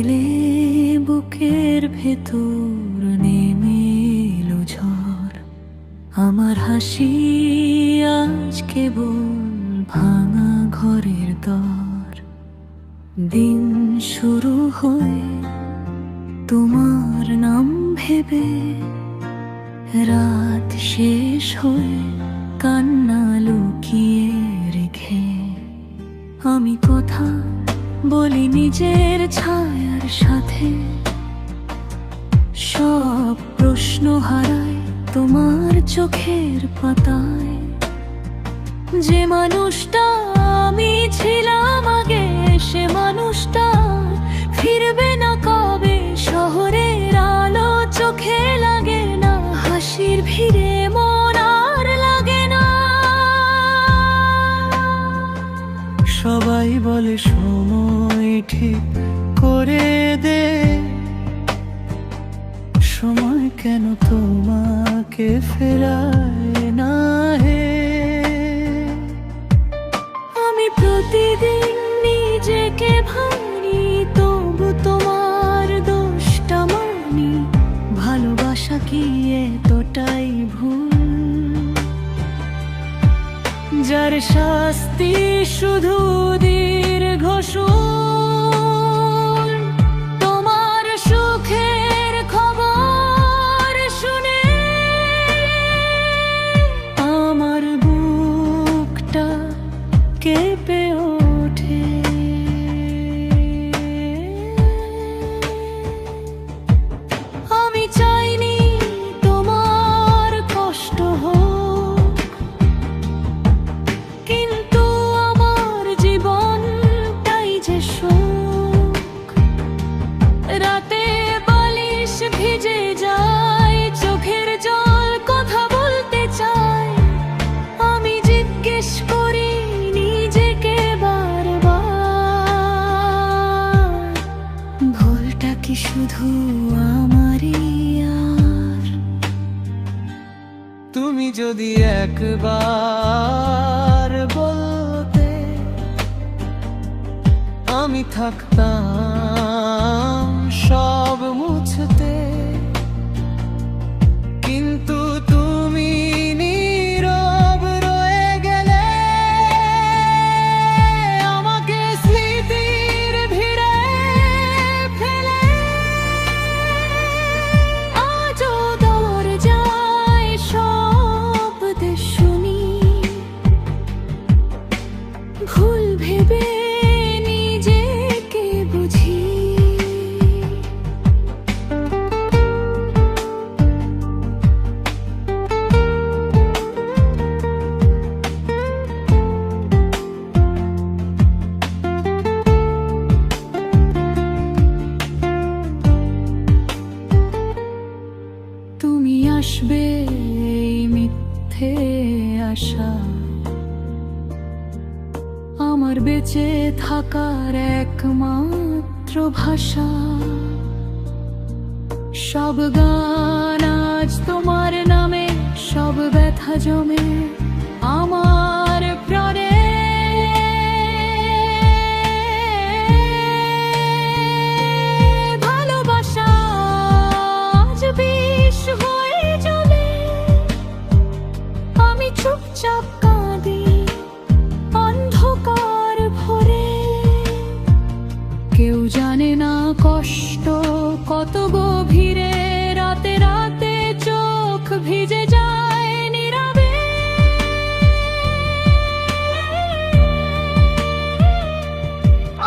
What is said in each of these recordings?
গেলে বুকের ভেতর নেমে এলো ঝড়। আমার হাসি আজ কেবল ভাঙা ঘরের দর। দিন শুরু হয় তোমার নাম ভেবে, রাত শেষ হয়ে কান্না লুকিয়ে রেখে। আমি কথা বলি নিজের ছায়ার সাথে, সব প্রশ্ন হারায় তোমার চোখের পাতায়। যে মানুষটা আমি ছিলাম আগে, সে মানুষটা ফিরবে না কবে। শহরের আলো চোখে লাগে না, হাসির ভিড়ে মন আর লাগে না। সবাই বলে সময় ঠিক করে দে, সময় কেন তোমাকে ফেরায় না হে। আমি প্রতিদিন নিজেকে ভাঙি, তবু তোমার দোষটা মানি। ভালোবাসা কি এতটাই ভুল, যার শাস্তি শুধু দীর্ঘ সুর। তোমার সুখের খবর শুনে আমার বুকটা কেঁপে ওঠে। আমি চাইনি তোমার কষ্ট হোক, কিন্তু আমার জীবনটাই যে শোক। রাতে বালিশ ভিজে যায়, চোখের জল কথা বলতে চায়। আমি জিজ্ঞেস করি নিজেকে বারবার, ভুলটা কি শুধু আমারই আর? তুমি যদি একবার বলতে, আমি থাকতাম সব মুছতে। কিন্তু তুমি নীরব রয়ে গেলে, আমাকে স্মৃতির ভিড়ে ফেলে। আজও দরজায় শব্দ শুনি, ভুল ভেবে নিজেকে বুঝি। তুমি আসবে এই মিথ্যে আশা, আমার বেঁচে থাকার একমাত্র ভাষা। সব গান আজ তোমার নামে, সব ব্যথা জমে আমার প্রাণে। ভালোবাসা আজ বিষ হয়ে জ্বলে, আমি চুপচাপ কাঁদি অন্ধকার ভরে। কেউ জানে না কষ্ট কত গভীরে, রাতে রাতে চোখ ভিজে যায় নীরবে।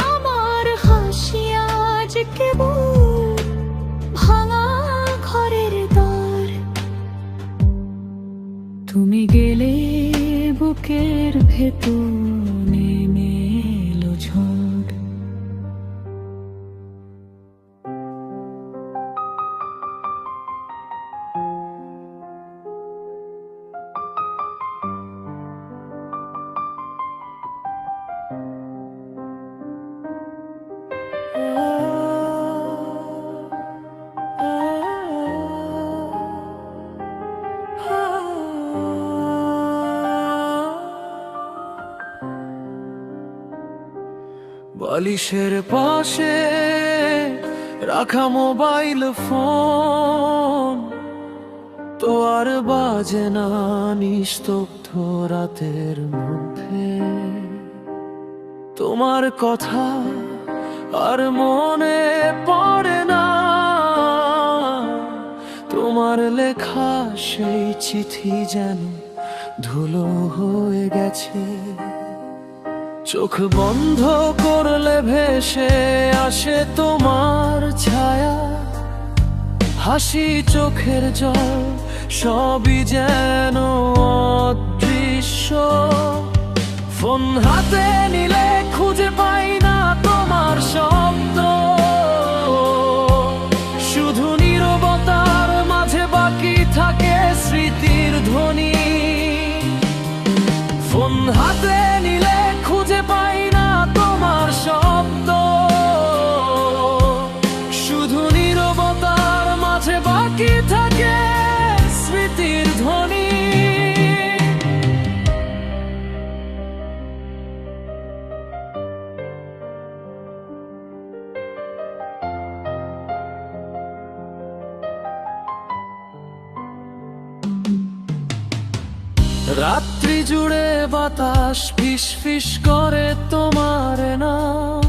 আমার হাসি আজ কেবল ভাঙা ঘরের দর। তুমি গেলে বুকের ভেতর নেমে এলো ঝড়। বালিশের পাশে রাখা মোবাইল ফোন তো আর বাজে না নিস্তব্ধ রাতের মধ্যে। তোমার কথা আর মনে পড়ে না, তোমার লেখা সেই চিঠি যেন ধুলো হয়ে গেছে। চোখ বন্ধ করলে ভেসে আসে তোমার ছায়া, হাসি চোখের জল সবই যেন অদৃশ্য। ফোন হাতে নিলে খুঁজে পাই না তোমার শব্দ, শুধু নীরবতার মাঝে বাকি থাকে স্মৃতির ধ্বনি। ফোন হাতে নিলে খুঁজে পাই না তোমার শব্দ, শুধু নীরবতার মাঝে বাকি থাকে স্মৃতির ধ্বনি। রাত্রি জুড়ে বাতাস ফিস ফিস করে তোমার নাম,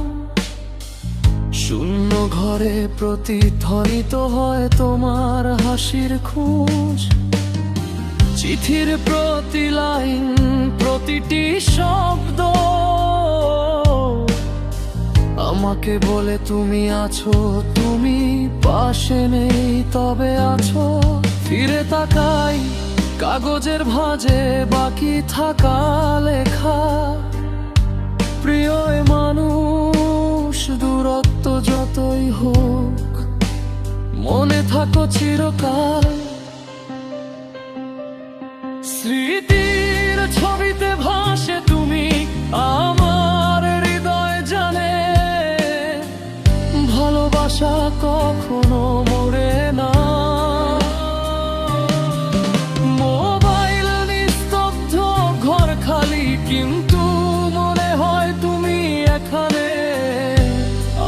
শূন্য ঘরে প্রতিধ্বনিত হয় তোমার হাসির খোঁজ। চিঠির প্রতি লাইন প্রতিটি শব্দ আমাকে বলে তুমি আছো, তুমি পাশে নেই তবে আছো। ফিরে তাকাই কাগজের ভাঁজে বাকি থাকা লেখা, প্রিয় এ মানুষ দূরত্ব যতই হোক মনে থাকো চিরকাল। স্মৃতির ছবিতে ভাসে তুমি আমার হৃদয় জানে, ভালোবাসা কখনো মরে না। মোবাইল নিস্তব্ধ, ঘর খালি, কিন্তু মনে হয় তুমি এখানে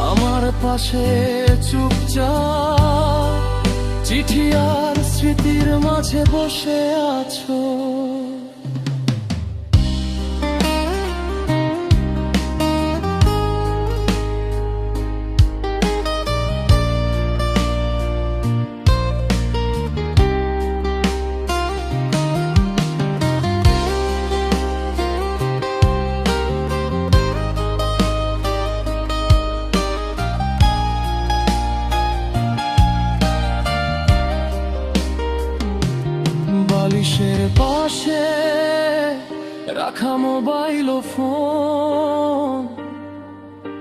আমার পাশে চুপচাপ, চিঠি আর স্মৃতির মাঝে বসে আছো। বালিশের পাশে রাখা মোবাইল ফোন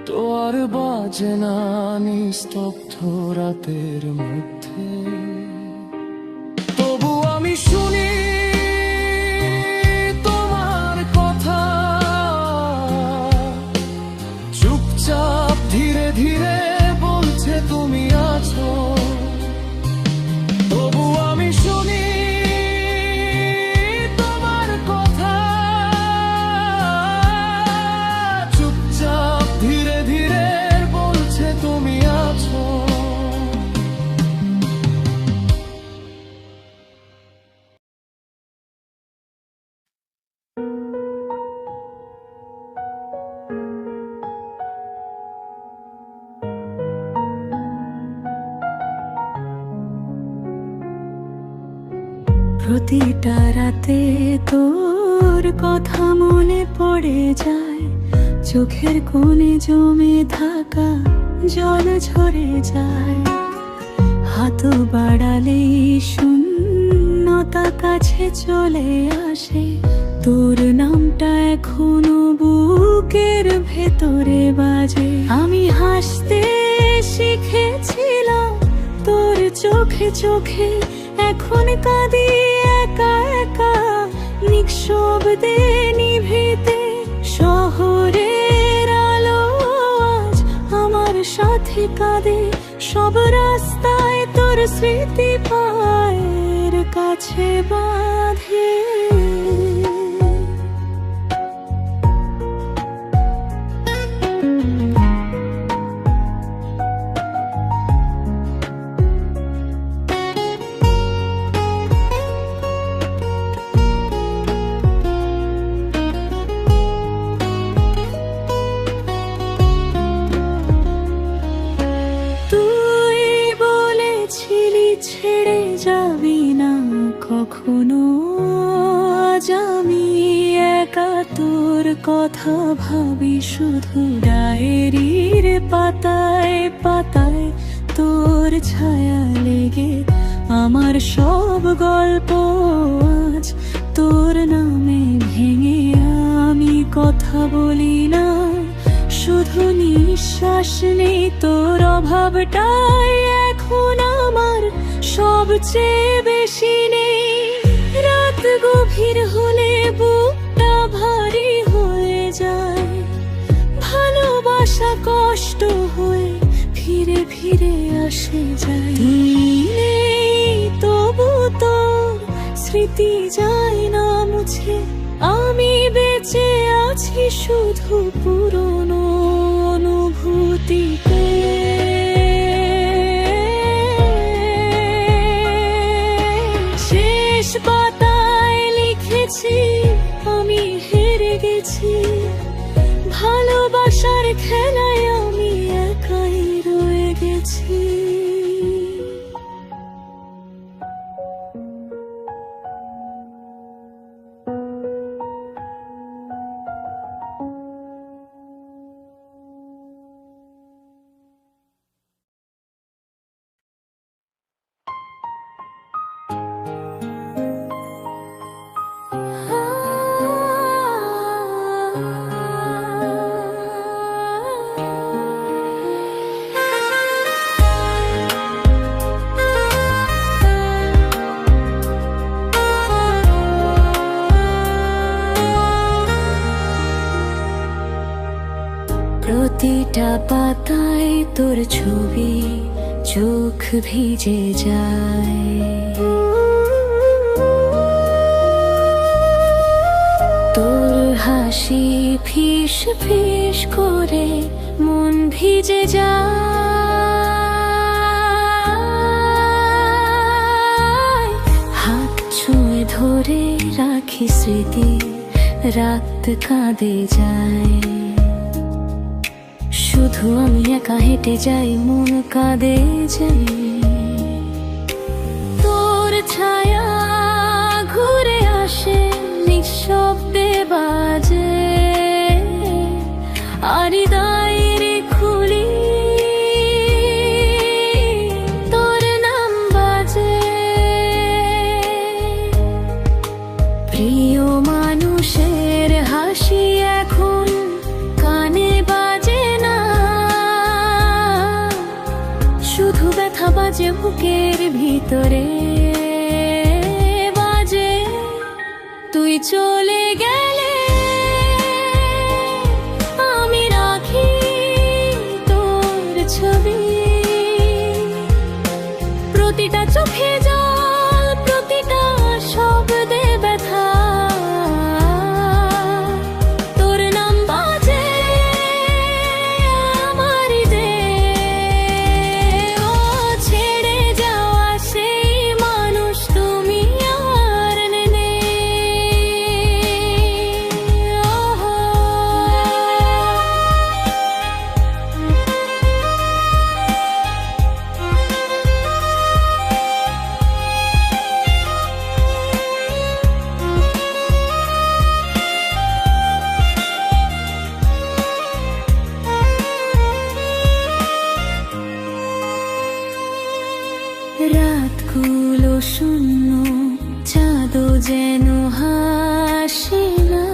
তো আর বাজে না নিস্তব্ধ রাতের মধ্যে। তবু আমি শুনি তোমার কথা, চুপচাপ ধীরে ধীরে বলছে তুমি আছো। তবু আমি শুনি প্রতিটা রাতে তোর কথা মনে পড়ে যায়, চোখের কোণে জমে থাকা জল ঝরে যায়। হাত বাড়ালেই শূন্যতা কাছে চলে আসে, তোর নামটা এখনো বুকের ভেতরে বাজে। আমি হাসতে শিখেছিলাম তোর চোখে চোখে, এখন কাঁদি একা একা নিঃশব্দে নিভৃতে। শহরের আলো আজ আমার সাথে কাঁদে, সব রাস্তায় তোর স্মৃতি পায়ের কাছে বাঁধে। ছেড়ে যাবি না কখনো। আজ আমি একা তোর কথা ভাবি শুধু, ডায়েরির পাতায় পাতায় তোর ছায়া লেগে আমার সব গল্প আজ তোর নামে ভেঙে। আমি কথা বলি না, শুধু নিঃশ্বাস নেই, তোর অভাবটাই এখন আমার সবচেয়ে বেশি নেই। রাত গভীর হলে বুকটা ভারী হয়ে যায়, ভালোবাসা কষ্ট হয়ে ফিরে ফিরে আসে যায়। তুই নেই তবু তোর স্মৃতি যায় না মুছে, আমি বেঁচে আছি শুধু পুরনো অনুভূতিতে। শেষ পাতায় লিখেছি আমি হেরে গেছি, ভালোবাসার খেলায় আমি একাই রয়ে গেছি। প্রতিটা পাতায় তোর ছবি, চোখ ভিজে যায়। তোর হাসি ফিস ফিস করে মন ভিজে যায়। হাত ছুঁয়ে ধরে রাখি স্মৃতি, রাত কাঁদে যায়। শুধু আমি একা হেঁটে যাই, মন কাঁদে যাই। তোর ছায়া ঘুরে আসে, নিঃশব্দে বাজে, আর হৃদয়ে খুলি তোর নাম বাজে। প্রিয় মানুষের হাসি এখন কানে বাজে না, শুধু ব্যথা বাজে বুকের ভিতরে বাজে। তুই চলে গেলে আমি রাখি তোর ছবি, প্রতিটা চোখে জল, প্রতিটা শব্দে ব্যথা। তোর নাম বাজে আমার হৃদয়ে। ও ছেড়ে যাওয়া সেই মানুষ তুমি আর নেই। রাতগুলো শূন্য, চাঁদও যেন হাসে না।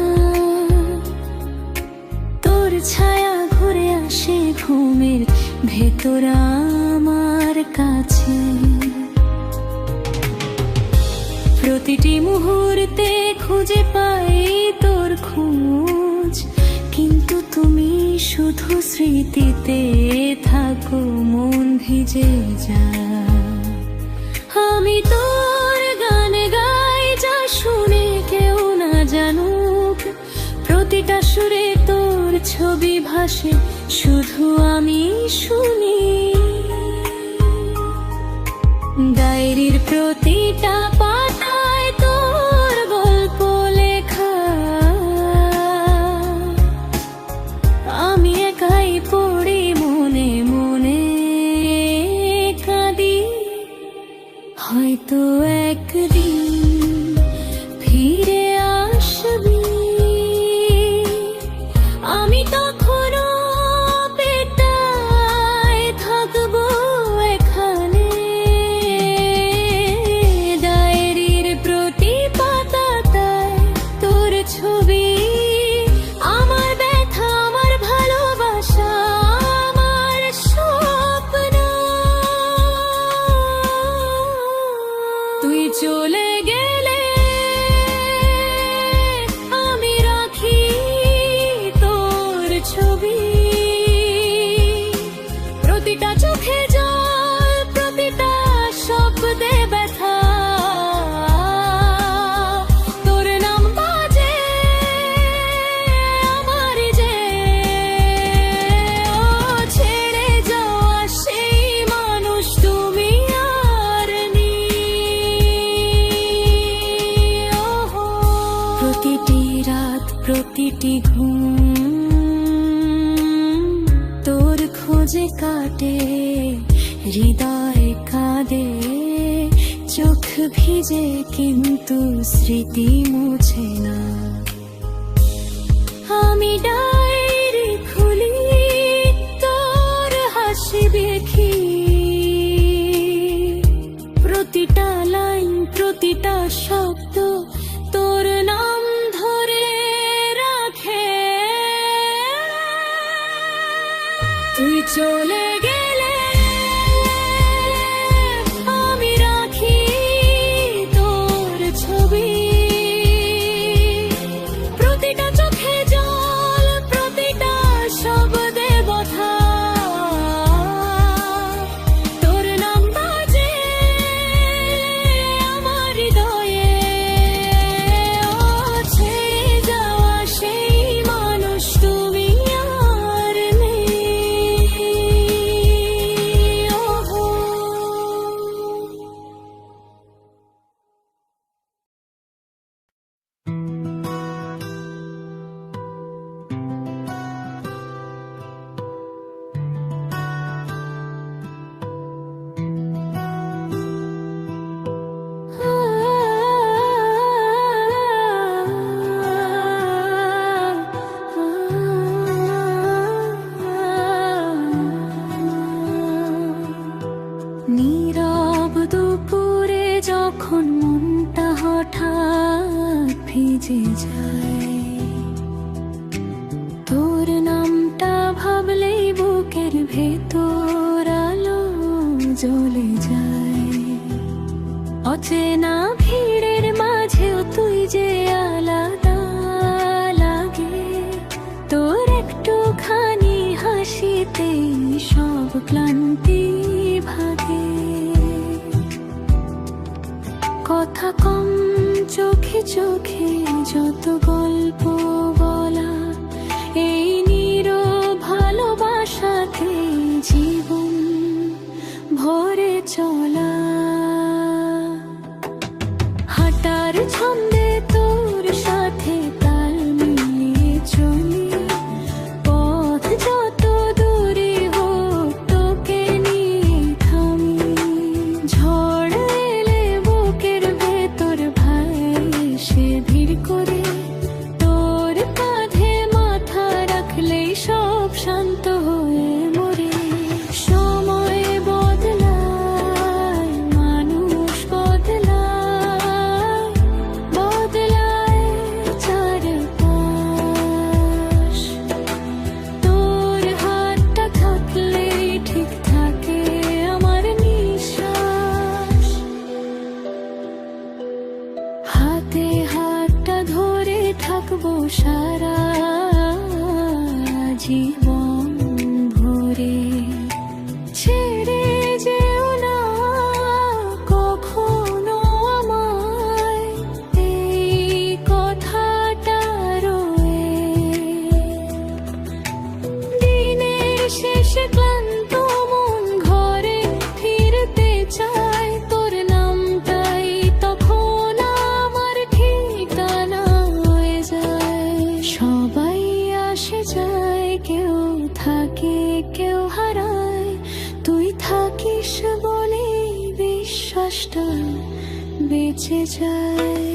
তোর ছায়া ঘুরে আসে ঘুমের ভেতর আমার কাছে। প্রতিটি মুহূর্তে খুঁজে পাই তোর খোঁজ, কিন্তু তুমি শুধু স্মৃতিতে থাকো, মন ভিজে যায়। আমি তোর গান গাই, যা শুনে কেউ না জানুক, প্রতিটা সুরে তোর ছবি ভাসে, শুধু আমি শুনি। ডায়েরির প্রতিটা পাতায় তোর গল্প লেখা, আমি একাই পড়ি মনে মনে কাঁদি। হয়তো একদিন ফিরে আসবি, আমি তখনও পেটায় থাকবো এখানে। ডায়েরির প্রতি পাতায় তোর ছবি, আমার ব্যথা, আমার ভালোবাসা, আমার স্বপ্ন। তুই চলে গেলে আমি রাখি তোর ছবি, প্রতিটা চোখে জল, প্রতিটা শব্দে ব্যথা, তোর নাম বাজে আমার যে। ও ছেড়ে যাওয়া সেই মানুষ তুমি আর নেই। ওহো, প্রতিটি রাত, প্রতিটি ঘুম তোর খোঁজে কাটে, হৃদয় কাঁদে, চোখ ভিজে কিন্তু স্মৃতি মুছে না। আমি ডায়েরি খুলি, তোর হাসি দেখি, প্রতিটা লাইন, প্রতিটা শব্দ তোর নাম ধরে রাখে। তুই চলে গেলে আমি রাখি তোর ছবি, প্রতিটা চোখে জল, প্রতিটা শব্দে ব্যথা, তোর নাম বাজে আমার হৃদয়ে। ও ছেড়ে যাওয়া সেই মানুষ তুমি আর নেই। ওহো। নীরব দুপুরে যখন মনটা হঠাৎ ভিজে যায়, তোর নামটা ভাবলেই বুকের ভেতর আলো জ্বলে যায়। অচেনা ভিড়ের মাঝেও তুই যে আলাদা লাগে, তোর একটুখানি হাসিতেই সব ক্লান্তি ভাগে। কথা কম, চোখে চোখে যত গল্প বলা, এই নীরব ভালোবাসাতে জীবন ভরে চলা। হাঁটার ছন্দে তোর সাথে তাল মিলিয়ে চলি, পথ যত দূরে হোক তোকে নিয়ে থামি। ঝড় এলে বুকের ভেতর ভাই এসে ভিড় করে, তোর কাঁধে মাথা রাখলেই সব শান্ত হয়ে মরে। সময় বদলায়, মানুষ বদলায়, বদলায় চারপাশ। তোর হাতটা থাকলেই ঠিক থাকে আমার নিঃশ্বাস। হাতে হাতটা ধরে থাকবো সারা জীবন ভরে। ছেড়ে যেও না কখনো আমায়, এই কথাটা রয়ে। দিনের শেষে ক্লান্ত মন ঘরে ফিরতে চায়, তোর নামটাই তখন আমার ঠিকানা হয়ে যায়। সবাই আসে যায়, কেউ থাকে কেউ হারায়, তুই থাকিস বলে বিশ্বাস। বিশ্বাসটা বেঁচে যায়।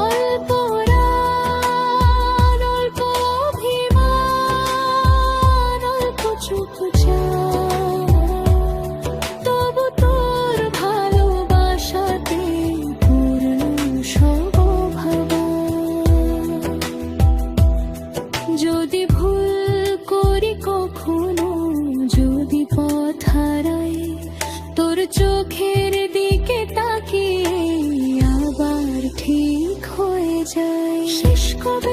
অল্প রাত, অল্প অভিমান, অল্প চুপচাপ, তবু তোর ভালোবাসাতে পূর্ণ সব ভাবা। যদি ভুল করি কখনো, যদি পথ হারাই, তোর চোখের দিকে তাকিয়ে আবার ঠিক হয়ে যায়। শেষ কবে